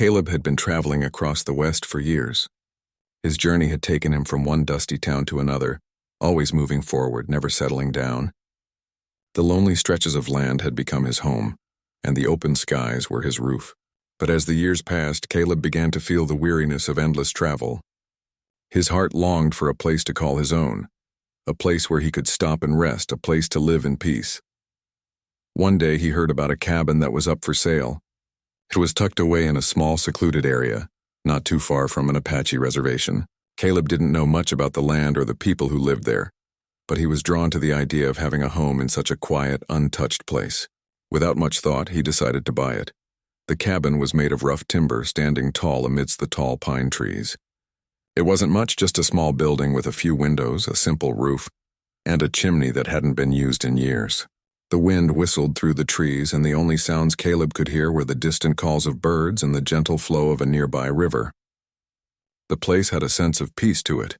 Caleb had been traveling across the West for years. His journey had taken him from one dusty town to another, always moving forward, never settling down. The lonely stretches of land had become his home, and the open skies were his roof. But as the years passed, Caleb began to feel the weariness of endless travel. His heart longed for a place to call his own, a place where he could stop and rest, a place to live in peace. One day he heard about a cabin that was up for sale. It was tucked away in a small, secluded area, not too far from an Apache reservation. Caleb didn't know much about the land or the people who lived there, but he was drawn to the idea of having a home in such a quiet, untouched place. Without much thought, he decided to buy it. The cabin was made of rough timber, standing tall amidst the tall pine trees. It wasn't much, just a small building with a few windows, a simple roof, and a chimney that hadn't been used in years. The wind whistled through the trees, and the only sounds Caleb could hear were the distant calls of birds and the gentle flow of a nearby river. The place had a sense of peace to it,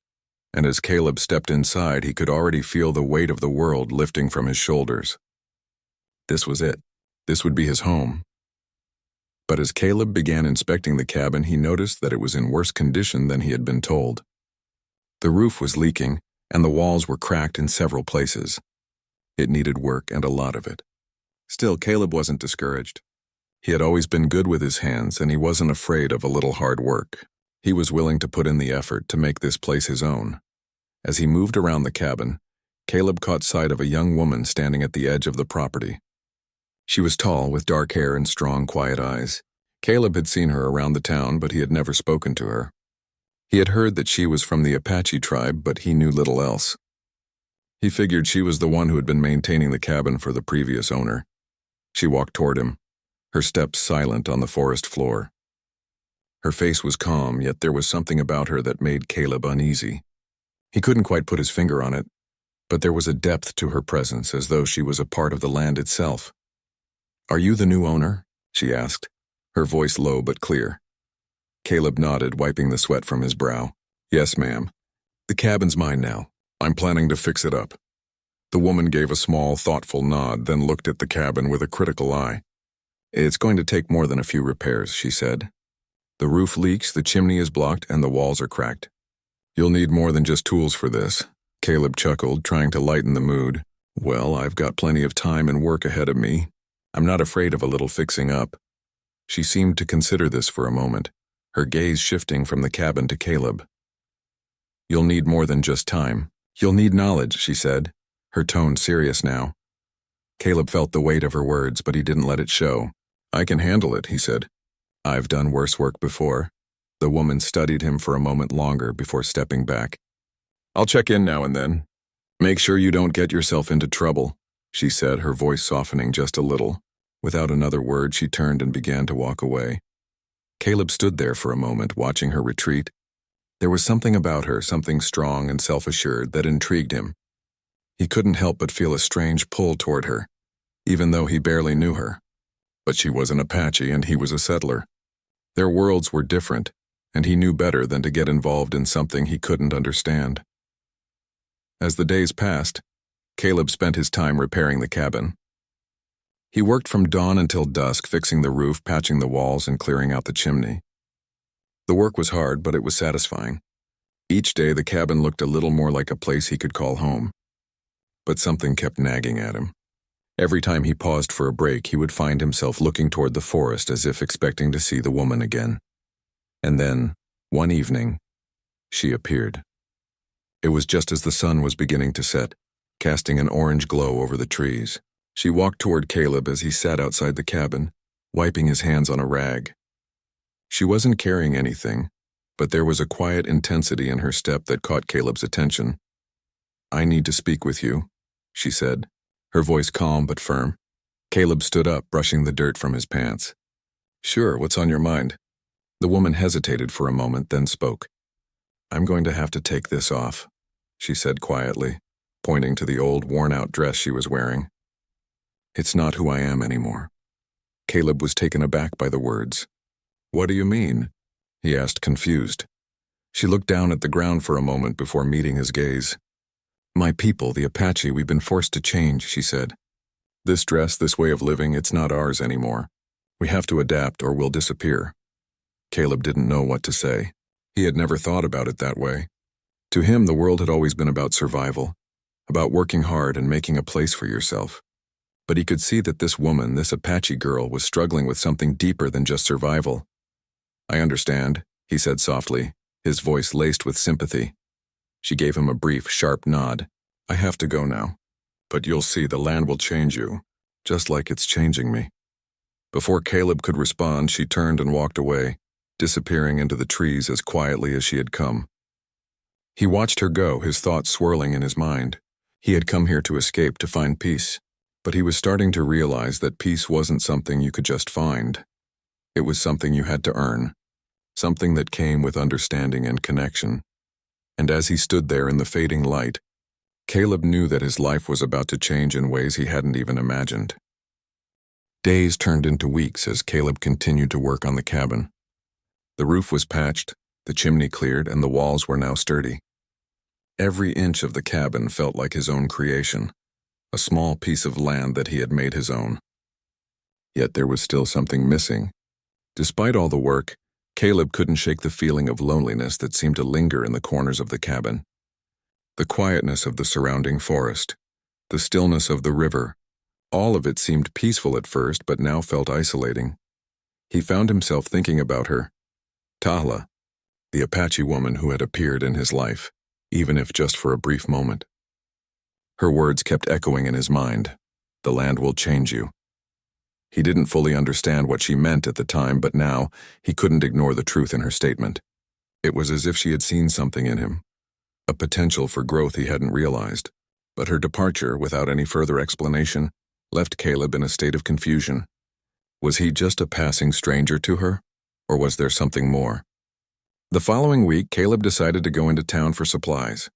and as Caleb stepped inside, he could already feel the weight of the world lifting from his shoulders. This was it. This would be his home. But as Caleb began inspecting the cabin, he noticed that it was in worse condition than he had been told. The roof was leaking, and the walls were cracked in several places. It needed work, and a lot of it. Still, Caleb wasn't discouraged. He had always been good with his hands, and he wasn't afraid of a little hard work. He was willing to put in the effort to make this place his own. As he moved around the cabin, Caleb caught sight of a young woman standing at the edge of the property. She was tall, with dark hair and strong, quiet eyes. Caleb had seen her around the town, but he had never spoken to her. He had heard that she was from the Apache tribe, but he knew little else. He figured she was the one who had been maintaining the cabin for the previous owner. She walked toward him, her steps silent on the forest floor. Her face was calm, yet there was something about her that made Caleb uneasy. He couldn't quite put his finger on it, but there was a depth to her presence, as though she was a part of the land itself. "Are you the new owner?" she asked, her voice low but clear. Caleb nodded, wiping the sweat from his brow. "Yes, ma'am. The cabin's mine now. I'm planning to fix it up." The woman gave a small, thoughtful nod, then looked at the cabin with a critical eye. "It's going to take more than a few repairs," she said. "The roof leaks, the chimney is blocked, and the walls are cracked. You'll need more than just tools for this." Caleb chuckled, trying to lighten the mood. "Well, I've got plenty of time and work ahead of me. I'm not afraid of a little fixing up." She seemed to consider this for a moment, her gaze shifting from the cabin to Caleb. "You'll need more than just time. You'll need knowledge," she said, her tone serious now. Caleb felt the weight of her words, but he didn't let it show. "I can handle it," he said. "I've done worse work before." The woman studied him for a moment longer before stepping back. "I'll check in now and then. Make sure you don't get yourself into trouble," she said, her voice softening just a little. Without another word, she turned and began to walk away. Caleb stood there for a moment, watching her retreat. There was something about her, something strong and self-assured, that intrigued him. He couldn't help but feel a strange pull toward her, even though he barely knew her. But she was an Apache and he was a settler. Their worlds were different, and he knew better than to get involved in something he couldn't understand. As the days passed, Caleb spent his time repairing the cabin. He worked from dawn until dusk, fixing the roof, patching the walls, and clearing out the chimney. The work was hard, but it was satisfying. Each day the cabin looked a little more like a place he could call home. But something kept nagging at him. Every time he paused for a break, he would find himself looking toward the forest as if expecting to see the woman again. And then, one evening, she appeared. It was just as the sun was beginning to set, casting an orange glow over the trees. She walked toward Caleb as he sat outside the cabin, wiping his hands on a rag. She wasn't carrying anything, but there was a quiet intensity in her step that caught Caleb's attention. "I need to speak with you," she said, her voice calm but firm. Caleb stood up, brushing the dirt from his pants. "Sure, what's on your mind?" The woman hesitated for a moment, then spoke. "I'm going to have to take this off," she said quietly, pointing to the old, worn-out dress she was wearing. "It's not who I am anymore." Caleb was taken aback by the words. "What do you mean?" he asked, confused. She looked down at the ground for a moment before meeting his gaze. "My people, the Apache, we've been forced to change," she said. "This dress, this way of living, it's not ours anymore. We have to adapt or we'll disappear." Caleb didn't know what to say. He had never thought about it that way. To him, the world had always been about survival, about working hard and making a place for yourself. But he could see that this woman, this Apache girl, was struggling with something deeper than just survival. "I understand," he said softly, his voice laced with sympathy. She gave him a brief, sharp nod. "I have to go now. But you'll see, the land will change you, just like it's changing me." Before Caleb could respond, she turned and walked away, disappearing into the trees as quietly as she had come. He watched her go, his thoughts swirling in his mind. He had come here to escape, to find peace. But he was starting to realize that peace wasn't something you could just find. It was something you had to earn, something that came with understanding and connection. And as he stood there in the fading light, Caleb knew that his life was about to change in ways he hadn't even imagined. Days turned into weeks as Caleb continued to work on the cabin. The roof was patched, the chimney cleared, and the walls were now sturdy. Every inch of the cabin felt like his own creation, a small piece of land that he had made his own. Yet there was still something missing. Despite all the work, Caleb couldn't shake the feeling of loneliness that seemed to linger in the corners of the cabin. The quietness of the surrounding forest, the stillness of the river, all of it seemed peaceful at first but now felt isolating. He found himself thinking about her, Tala, the Apache woman who had appeared in his life, even if just for a brief moment. Her words kept echoing in his mind. "The land will change you." He didn't fully understand what she meant at the time, but now he couldn't ignore the truth in her statement. It was as if she had seen something in him, a potential for growth he hadn't realized. But her departure, without any further explanation, left Caleb in a state of confusion. Was he just a passing stranger to her, or was there something more? The following week, Caleb decided to go into town for supplies.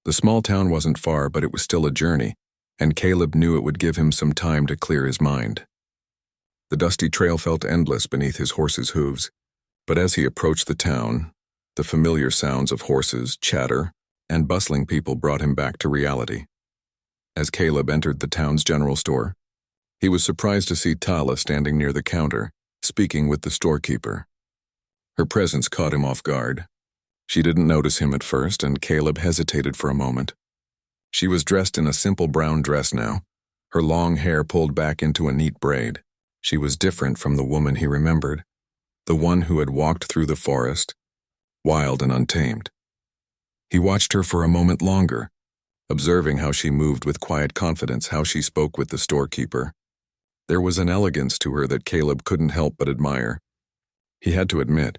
The small town wasn't far, but it was still a journey, and Caleb knew it would give him some time to clear his mind. The dusty trail felt endless beneath his horse's hooves, but as he approached the town, the familiar sounds of horses, chatter, and bustling people brought him back to reality. As Caleb entered the town's general store, he was surprised to see Tala standing near the counter, speaking with the storekeeper. Her presence caught him off guard. She didn't notice him at first, and Caleb hesitated for a moment. She was dressed in a simple brown dress now, her long hair pulled back into a neat braid. She was different from the woman he remembered, the one who had walked through the forest, wild and untamed. He watched her for a moment longer, observing how she moved with quiet confidence, how she spoke with the storekeeper. There was an elegance to her that Caleb couldn't help but admire. He had to admit,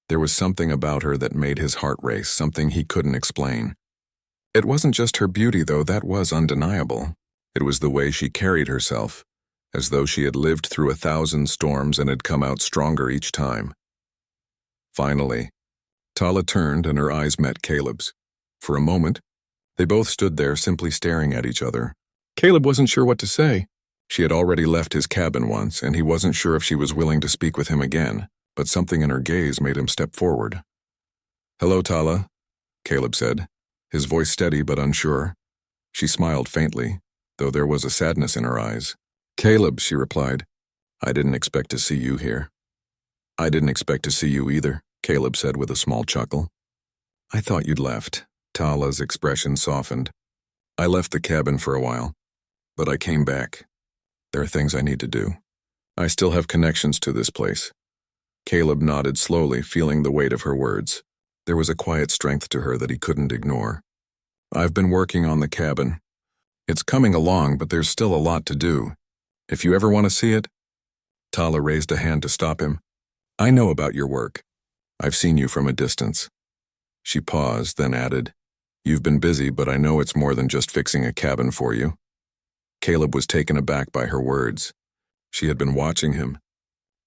there was something about her that made his heart race, something he couldn't explain. It wasn't just her beauty, though, that was undeniable. It was the way she carried herself, as though she had lived through 1,000 storms and had come out stronger each time. Finally, Tala turned and her eyes met Caleb's. For a moment, they both stood there simply staring at each other. Caleb wasn't sure what to say. She had already left his cabin once, and he wasn't sure if she was willing to speak with him again, but something in her gaze made him step forward. "Hello, Tala," Caleb said, his voice steady but unsure. She smiled faintly, though there was a sadness in her eyes. "Caleb," she replied, "I didn't expect to see you here." "I didn't expect to see you either," Caleb said with a small chuckle. "I thought you'd left." Tala's expression softened. "I left the cabin for a while, but I came back. There are things I need to do. I still have connections to this place." Caleb nodded slowly, feeling the weight of her words. There was a quiet strength to her that he couldn't ignore. "I've been working on the cabin. It's coming along, but there's still a lot to do. If you ever want to see it..." Tala raised a hand to stop him. "I know about your work. I've seen you from a distance." She paused, then added, "You've been busy, but I know it's more than just fixing a cabin for you." Caleb was taken aback by her words. She had been watching him.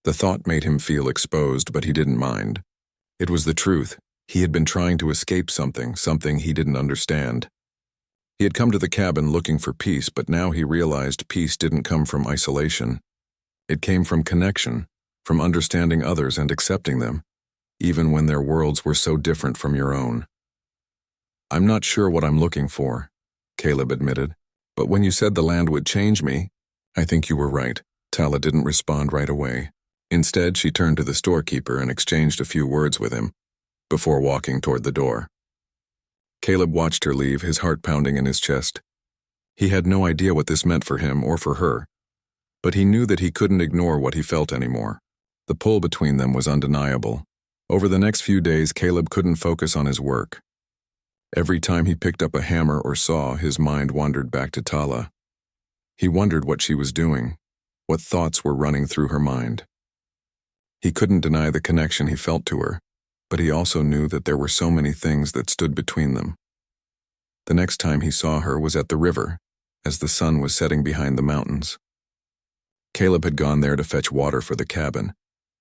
The thought made him feel exposed, but he didn't mind. It was the truth. He had been trying to escape something he didn't understand. He had come to the cabin looking for peace, but now he realized peace didn't come from isolation. It came from connection, from understanding others and accepting them, even when their worlds were so different from your own. "I'm not sure what I'm looking for," Caleb admitted, "but when you said the land would change me, I think you were right." Tala didn't respond right away. Instead, she turned to the storekeeper and exchanged a few words with him before walking toward the door. Caleb watched her leave, his heart pounding in his chest. He had no idea what this meant for him or for her, but he knew that he couldn't ignore what he felt anymore. The pull between them was undeniable. Over the next few days, Caleb couldn't focus on his work. Every time he picked up a hammer or saw, his mind wandered back to Tala. He wondered what she was doing, what thoughts were running through her mind. He couldn't deny the connection he felt to her, but he also knew that there were so many things that stood between them. The next time he saw her was at the river, as the sun was setting behind the mountains. Caleb had gone there to fetch water for the cabin,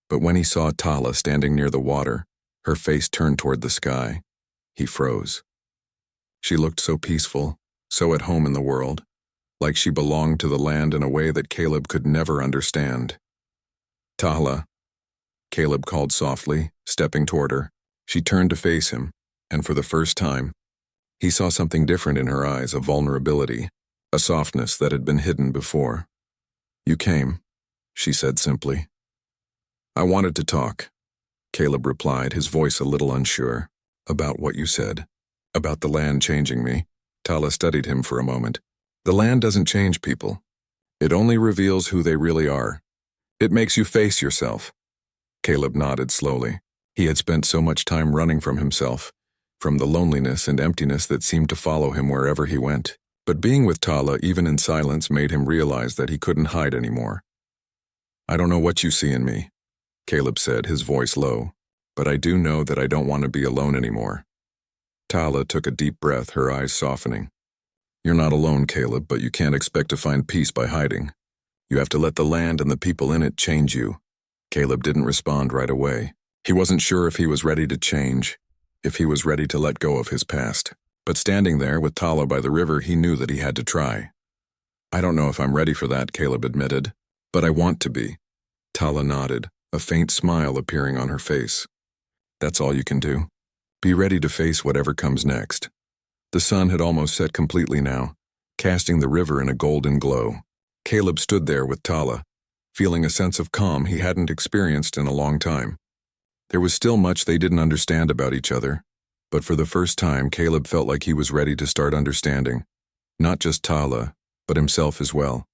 but when he saw Tala standing near the water, her face turned toward the sky, he froze. She looked so peaceful, so at home in the world, like she belonged to the land in a way that Caleb could never understand. "Tala," Caleb called softly, stepping toward her. She turned to face him, and for the first time, he saw something different in her eyes, a vulnerability, a softness that had been hidden before. "You came," she said simply. "I wanted to talk," Caleb replied, his voice a little unsure. "About what you said. About the land changing me." Tala studied him for a moment. "The land doesn't change people. It only reveals who they really are. It makes you face yourself." Caleb nodded slowly. He had spent so much time running from himself, from the loneliness and emptiness that seemed to follow him wherever he went. But being with Tala, even in silence, made him realize that he couldn't hide anymore. "I don't know what you see in me," Caleb said, his voice low, "but I do know that I don't want to be alone anymore." Tala took a deep breath, her eyes softening. "You're not alone, Caleb, but you can't expect to find peace by hiding. You have to let the land and the people in it change you." Caleb didn't respond right away. He wasn't sure if he was ready to change, if he was ready to let go of his past. But standing there with Tala by the river, he knew that he had to try. "I don't know if I'm ready for that," Caleb admitted, "but I want to be." Tala nodded, a faint smile appearing on her face. "That's all you can do. Be ready to face whatever comes next." The sun had almost set completely now, casting the river in a golden glow. Caleb stood there with Tala, feeling a sense of calm he hadn't experienced in a long time. There was still much they didn't understand about each other, but for the first time Caleb felt like he was ready to start understanding, not just Tala, but himself as well.